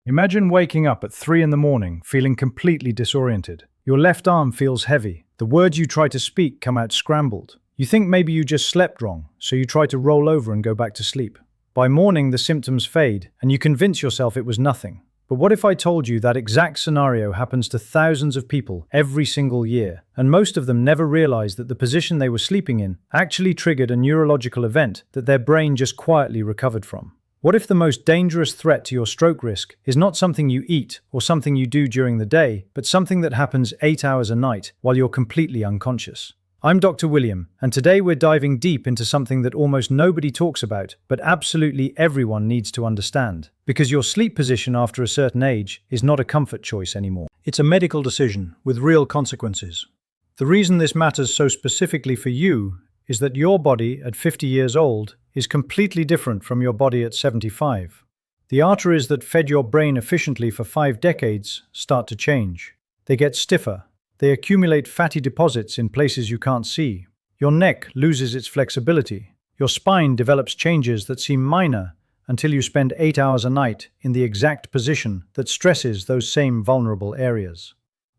Imagine waking up at 3 in the morning, feeling completely disoriented. Your left arm feels heavy. The words you try to speak come out scrambled. You think maybe you just slept wrong, so you try to roll over and go back to sleep. By morning, the symptoms fade, and you convince yourself it was nothing. But what if I told you that exact scenario happens to thousands of people every single year, and most of them never realize that the position they were sleeping in actually triggered a neurological event that their brain just quietly recovered from? What if the most dangerous threat to your stroke risk is not something you eat or something you do during the day, but something that happens 8 hours a night while you're completely unconscious? I'm Dr. William, and today we're diving deep into something that almost nobody talks about, but absolutely everyone needs to understand. Because your sleep position after a certain age is not a comfort choice anymore. It's a medical decision with real consequences. The reason this matters so specifically for you is that your body at 50 years old is completely different from your body at 75. The arteries that fed your brain efficiently for 5 decades start to change. They get stiffer. They accumulate fatty deposits in places you can't see. Your neck loses its flexibility. Your spine develops changes that seem minor until you spend 8 hours a night in the exact position that stresses those same vulnerable areas.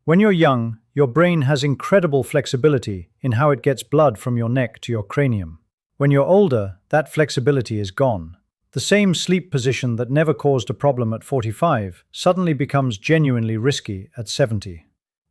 When you're young, your brain has incredible flexibility in how it gets blood from your neck to your cranium. When you're older, that flexibility is gone. The same sleep position that never caused a problem at 45 suddenly becomes genuinely risky at 70.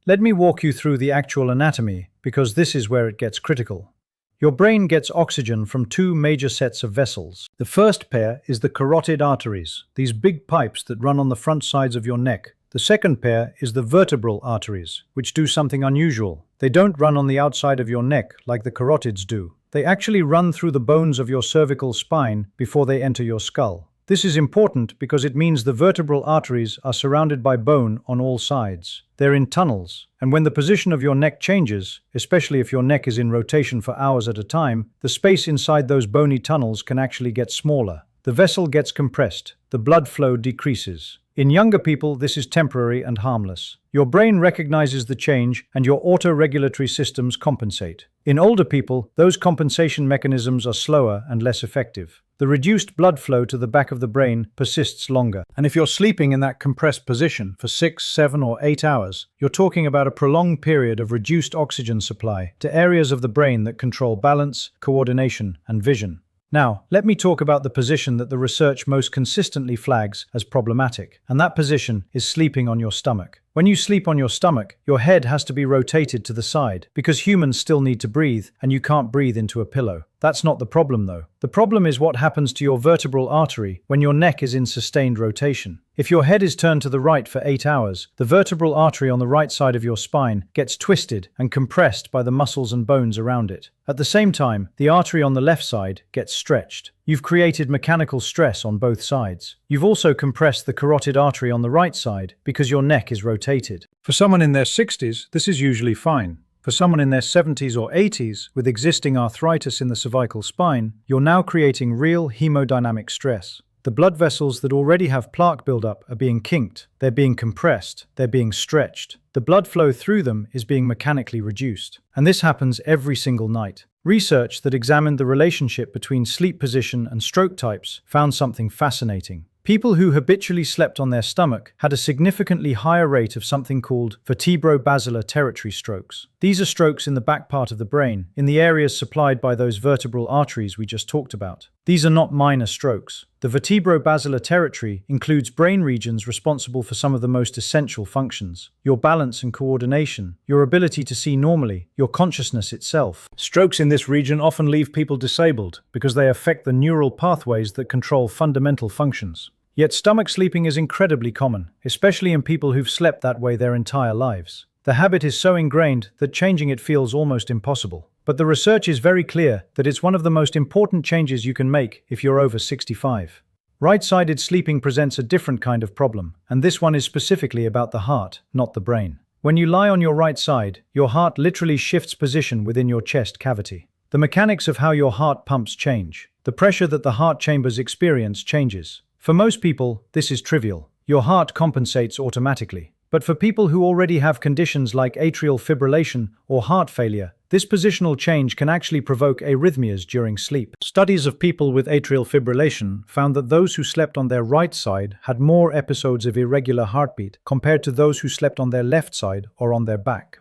Let me walk you through the actual anatomy, because this is where it gets critical. Your brain gets oxygen from 2 major sets of vessels. The first pair is the carotid arteries, these big pipes that run on the front sides of your neck. The second pair is the vertebral arteries, which do something unusual. They don't run on the outside of your neck like the carotids do. They actually run through the bones of your cervical spine before they enter your skull. This is important because it means the vertebral arteries are surrounded by bone on all sides. They're in tunnels, and when the position of your neck changes, especially if your neck is in rotation for hours at a time, the space inside those bony tunnels can actually get smaller. The vessel gets compressed, the blood flow decreases. In younger people, this is temporary and harmless. Your brain recognizes the change and your auto-regulatory systems compensate. In older people, those compensation mechanisms are slower and less effective. The reduced blood flow to the back of the brain persists longer. And if you're sleeping in that compressed position for 6, 7, or 8 hours, you're talking about a prolonged period of reduced oxygen supply to areas of the brain that control balance, coordination, and vision. Now, let me talk about the position that the research most consistently flags as problematic, and that position is sleeping on your stomach. When you sleep on your stomach, your head has to be rotated to the side, because humans still need to breathe, and you can't breathe into a pillow. That's not the problem, though. The problem is what happens to your vertebral artery when your neck is in sustained rotation. If your head is turned to the right for 8 hours, the vertebral artery on the right side of your spine gets twisted and compressed by the muscles and bones around it. At the same time, the artery on the left side gets stretched. You've created mechanical stress on both sides. You've also compressed the carotid artery on the right side because your neck is rotated. For someone in their 60s, this is usually fine. For someone in their 70s or 80s with existing arthritis in the cervical spine, you're now creating real hemodynamic stress. The blood vessels that already have plaque buildup are being kinked, they're being compressed, they're being stretched. The blood flow through them is being mechanically reduced. And this happens every single night. Research that examined the relationship between sleep position and stroke types found something fascinating. People who habitually slept on their stomach had a significantly higher rate of something called vertebrobasilar territory strokes. These are strokes in the back part of the brain, in the areas supplied by those vertebral arteries we just talked about. These are not minor strokes. The vertebrobasilar territory includes brain regions responsible for some of the most essential functions: your balance and coordination, your ability to see normally, your consciousness itself. Strokes in this region often leave people disabled because they affect the neural pathways that control fundamental functions. Yet stomach sleeping is incredibly common, especially in people who've slept that way their entire lives. The habit is so ingrained that changing it feels almost impossible. But the research is very clear that it's one of the most important changes you can make if you're over 65. Right-sided sleeping presents a different kind of problem, and this one is specifically about the heart, not the brain. When you lie on your right side, your heart literally shifts position within your chest cavity. The mechanics of how your heart pumps change. The pressure that the heart chambers experience changes. For most people, this is trivial. Your heart compensates automatically. But for people who already have conditions like atrial fibrillation or heart failure, This positional change can actually provoke arrhythmias during sleep. Studies of people with atrial fibrillation found that those who slept on their right side had more episodes of irregular heartbeat compared to those who slept on their left side or on their back.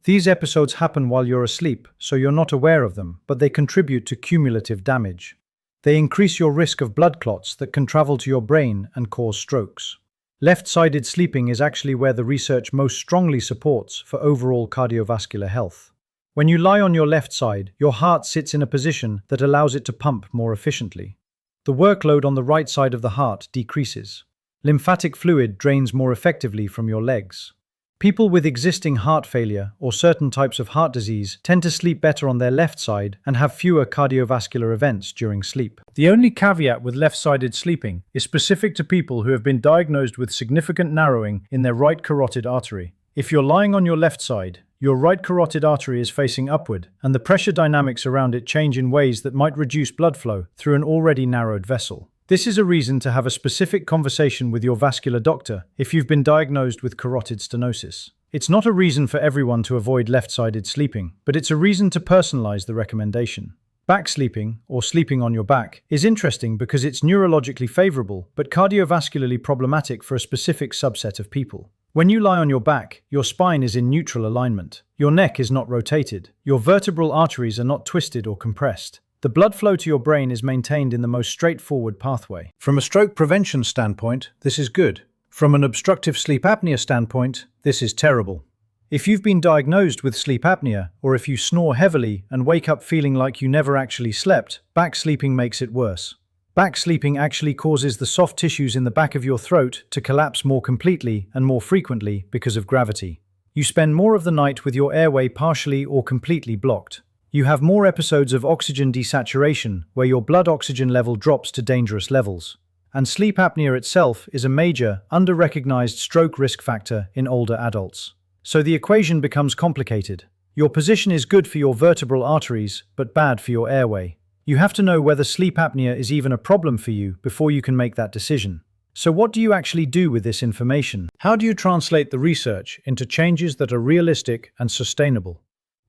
These episodes happen while you're asleep, so you're not aware of them, but they contribute to cumulative damage. They increase your risk of blood clots that can travel to your brain and cause strokes. Left-sided sleeping is actually where the research most strongly supports for overall cardiovascular health. When you lie on your left side, your heart sits in a position that allows it to pump more efficiently. The workload on the right side of the heart decreases. Lymphatic fluid drains more effectively from your legs. People with existing heart failure or certain types of heart disease tend to sleep better on their left side and have fewer cardiovascular events during sleep. The only caveat with left-sided sleeping is specific to people who have been diagnosed with significant narrowing in their right carotid artery. If you're lying on your left side, your right carotid artery is facing upward, and the pressure dynamics around it change in ways that might reduce blood flow through an already narrowed vessel. This is a reason to have a specific conversation with your vascular doctor if you've been diagnosed with carotid stenosis. It's not a reason for everyone to avoid left-sided sleeping, but it's a reason to personalize the recommendation. Back sleeping, or sleeping on your back, is interesting because it's neurologically favorable but cardiovascularly problematic for a specific subset of people. When you lie on your back, your spine is in neutral alignment. Your neck is not rotated. Your vertebral arteries are not twisted or compressed. The blood flow to your brain is maintained in the most straightforward pathway. From a stroke prevention standpoint, this is good. From an obstructive sleep apnea standpoint, this is terrible. If you've been diagnosed with sleep apnea, or if you snore heavily and wake up feeling like you never actually slept, back sleeping makes it worse. Back sleeping actually causes the soft tissues in the back of your throat to collapse more completely and more frequently because of gravity. You spend more of the night with your airway partially or completely blocked. You have more episodes of oxygen desaturation, where your blood oxygen level drops to dangerous levels. And sleep apnea itself is a major, under-recognized stroke risk factor in older adults. So the equation becomes complicated. Your position is good for your vertebral arteries, but bad for your airway. You have to know whether sleep apnea is even a problem for you before you can make that decision. So what do you actually do with this information? How do you translate the research into changes that are realistic and sustainable?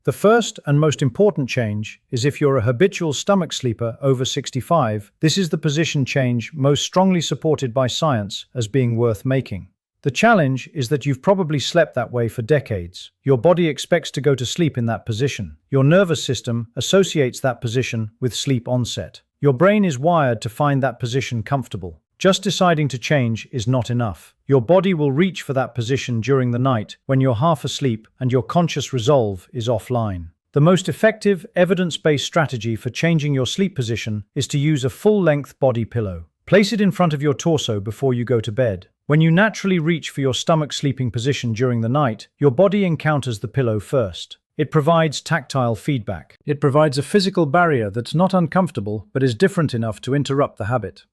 The first and most important change is if you're a habitual stomach sleeper over 65, this is the position change most strongly supported by science as being worth making. The challenge is that you've probably slept that way for decades. Your body expects to go to sleep in that position. Your nervous system associates that position with sleep onset. Your brain is wired to find that position comfortable. Just deciding to change is not enough. Your body will reach for that position during the night when you're half asleep and your conscious resolve is offline. The most effective, evidence-based strategy for changing your sleep position is to use a full-length body pillow. Place it in front of your torso before you go to bed. When you naturally reach for your stomach sleeping position during the night, your body encounters the pillow first. It provides tactile feedback. It provides a physical barrier that's not uncomfortable but is different enough to interrupt the habit.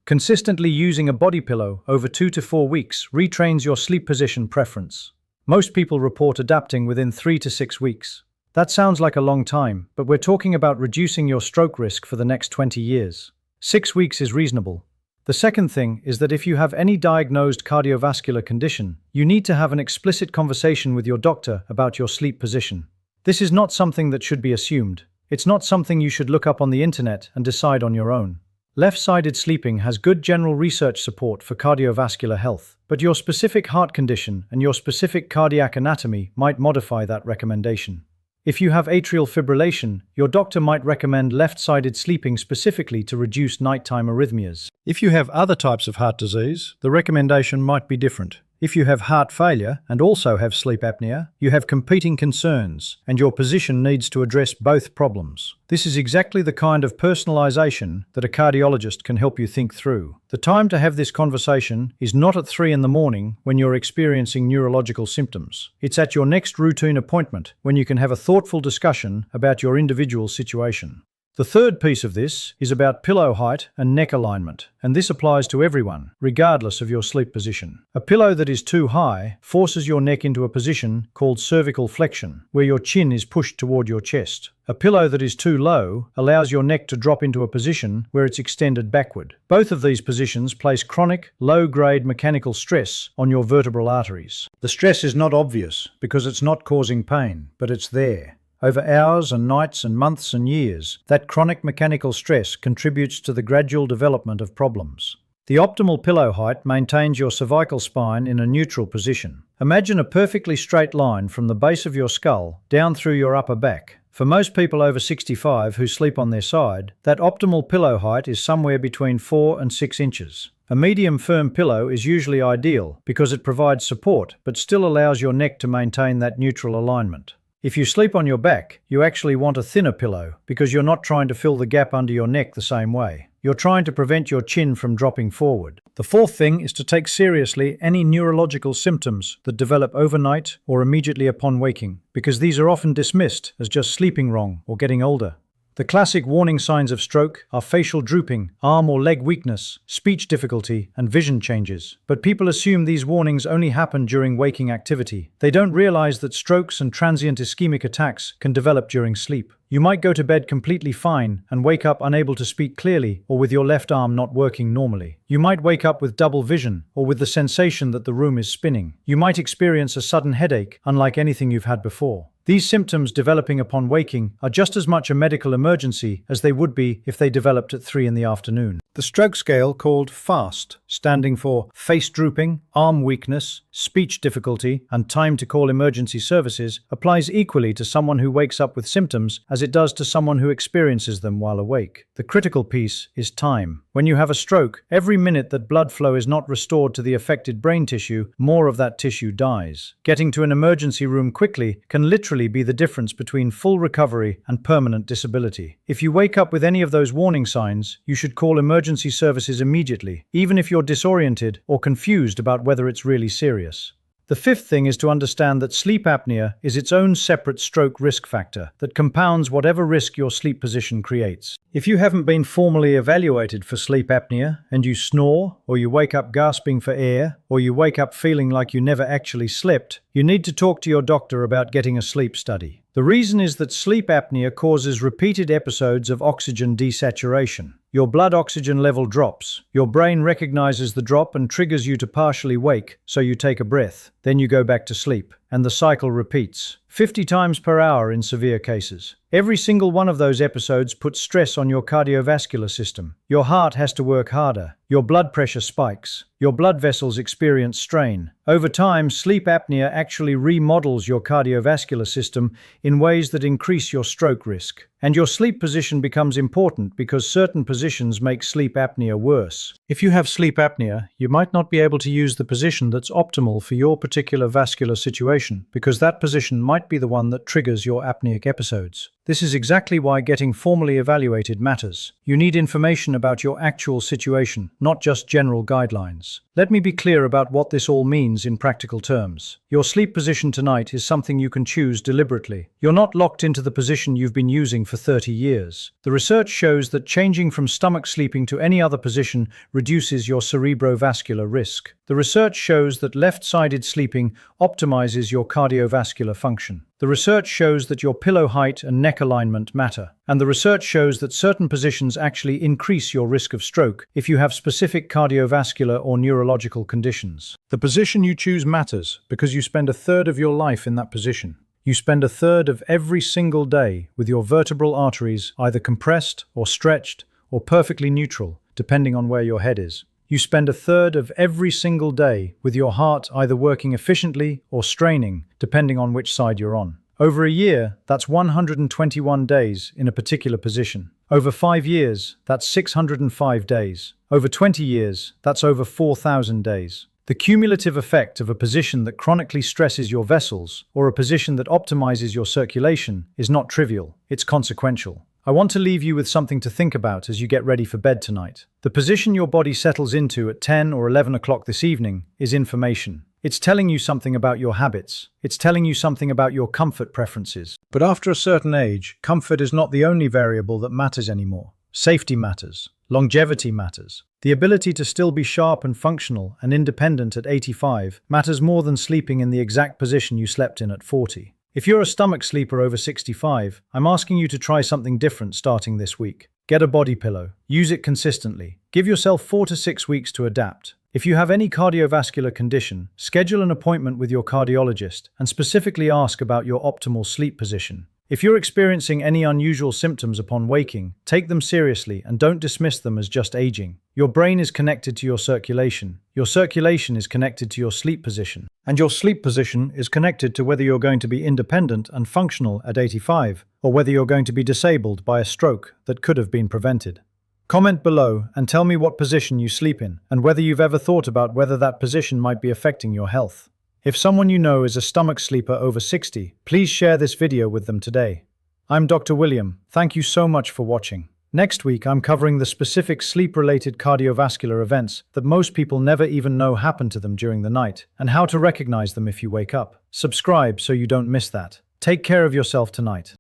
Consistently using a body pillow over 2 to 4 weeks retrains your sleep position preference. Most people report adapting within 3 to 6 weeks. That sounds like a long time, but we're talking about reducing your stroke risk for the next 20 years. 6 weeks is reasonable. The second thing is that if you have any diagnosed cardiovascular condition, you need to have an explicit conversation with your doctor about your sleep position. This is not something that should be assumed. It's not something you should look up on the internet and decide on your own. Left-sided sleeping has good general research support for cardiovascular health, but your specific heart condition and your specific cardiac anatomy might modify that recommendation. If you have atrial fibrillation, your doctor might recommend left-sided sleeping specifically to reduce nighttime arrhythmias. If you have other types of heart disease, the recommendation might be different. If you have heart failure and also have sleep apnea, you have competing concerns, and your position needs to address both problems. This is exactly the kind of personalization that a cardiologist can help you think through. The time to have this conversation is not at 3 in the morning when you're experiencing neurological symptoms. It's at your next routine appointment when you can have a thoughtful discussion about your individual situation. The third piece of this is about pillow height and neck alignment, and this applies to everyone, regardless of your sleep position. A pillow that is too high forces your neck into a position called cervical flexion, where your chin is pushed toward your chest. A pillow that is too low allows your neck to drop into a position where it's extended backward. Both of these positions place chronic, low-grade mechanical stress on your vertebral arteries. The stress is not obvious because it's not causing pain, but it's there. Over hours and nights and months and years, that chronic mechanical stress contributes to the gradual development of problems. The optimal pillow height maintains your cervical spine in a neutral position. Imagine a perfectly straight line from the base of your skull down through your upper back. For most people over 65 who sleep on their side, that optimal pillow height is somewhere between 4 and 6 inches. A medium firm pillow is usually ideal because it provides support but still allows your neck to maintain that neutral alignment. If you sleep on your back, you actually want a thinner pillow because you're not trying to fill the gap under your neck the same way. You're trying to prevent your chin from dropping forward. The fourth thing is to take seriously any neurological symptoms that develop overnight or immediately upon waking, because these are often dismissed as just sleeping wrong or getting older. The classic warning signs of stroke are facial drooping, arm or leg weakness, speech difficulty, and vision changes. But people assume these warnings only happen during waking activity. They don't realize that strokes and transient ischemic attacks can develop during sleep. You might go to bed completely fine and wake up unable to speak clearly or with your left arm not working normally. You might wake up with double vision or with the sensation that the room is spinning. You might experience a sudden headache unlike anything you've had before. These symptoms developing upon waking are just as much a medical emergency as they would be if they developed at 3 in the afternoon. The stroke scale, called FAST, standing for face drooping, arm weakness, speech difficulty, and time to call emergency services, applies equally to someone who wakes up with symptoms as it does to someone who experiences them while awake. The critical piece is time. When you have a stroke, every minute that blood flow is not restored to the affected brain tissue, more of that tissue dies. Getting to an emergency room quickly can literally be the difference between full recovery and permanent disability. If you wake up with any of those warning signs, you should call emergency services immediately, even if you're disoriented or confused about whether it's really serious. The fifth thing is to understand that sleep apnea is its own separate stroke risk factor that compounds whatever risk your sleep position creates. If you haven't been formally evaluated for sleep apnea and you snore, or you wake up gasping for air, or you wake up feeling like you never actually slept, you need to talk to your doctor about getting a sleep study. The reason is that sleep apnea causes repeated episodes of oxygen desaturation. Your blood oxygen level drops. Your brain recognizes the drop and triggers you to partially wake, so you take a breath. Then you go back to sleep, and the cycle repeats, 50 times per hour in severe cases. Every single one of those episodes puts stress on your cardiovascular system. Your heart has to work harder. Your blood pressure spikes. Your blood vessels experience strain. Over time, sleep apnea actually remodels your cardiovascular system in ways that increase your stroke risk. And your sleep position becomes important because certain positions make sleep apnea worse. If you have sleep apnea, you might not be able to use the position that's optimal for your particular vascular situation, because that position might be the one that triggers your apneic episodes. This is exactly why getting formally evaluated matters. You need information about your actual situation, not just general guidelines. Let me be clear about what this all means in practical terms. Your sleep position tonight is something you can choose deliberately. You're not locked into the position you've been using for 30 years. The research shows that changing from stomach sleeping to any other position reduces your cerebrovascular risk. The research shows that left-sided sleeping optimizes your cardiovascular function. The research shows that your pillow height and neck alignment matter. And the research shows that certain positions actually increase your risk of stroke if you have specific cardiovascular or neurological conditions. The position you choose matters because you spend a third of your life in that position. You spend a third of every single day with your vertebral arteries either compressed or stretched or perfectly neutral, depending on where your head is. You spend a third of every single day with your heart either working efficiently or straining, depending on which side you're on. Over a year, that's 121 days in a particular position. Over 5 years, that's 605 days. Over 20 years, that's over 4,000 days. The cumulative effect of a position that chronically stresses your vessels or a position that optimizes your circulation is not trivial, it's consequential. I want to leave you with something to think about as you get ready for bed tonight. The position your body settles into at 10 or 11 o'clock this evening is information. It's telling you something about your habits. It's telling you something about your comfort preferences. But after a certain age, comfort is not the only variable that matters anymore. Safety matters. Longevity matters. The ability to still be sharp and functional and independent at 85 matters more than sleeping in the exact position you slept in at 40. If you're a stomach sleeper over 65, I'm asking you to try something different starting this week. Get a body pillow. Use it consistently. Give yourself 4 to 6 weeks to adapt. If you have any cardiovascular condition, schedule an appointment with your cardiologist and specifically ask about your optimal sleep position. If you're experiencing any unusual symptoms upon waking, take them seriously and don't dismiss them as just aging. Your brain is connected to your circulation is connected to your sleep position, and your sleep position is connected to whether you're going to be independent and functional at 85, or whether you're going to be disabled by a stroke that could have been prevented. Comment below and tell me what position you sleep in, and whether you've ever thought about whether that position might be affecting your health. If someone you know is a stomach sleeper over 60, please share this video with them today. I'm Dr. William. Thank you so much for watching. Next week, I'm covering the specific sleep-related cardiovascular events that most people never even know happen to them during the night, and how to recognize them if you wake up. Subscribe so you don't miss that. Take care of yourself tonight.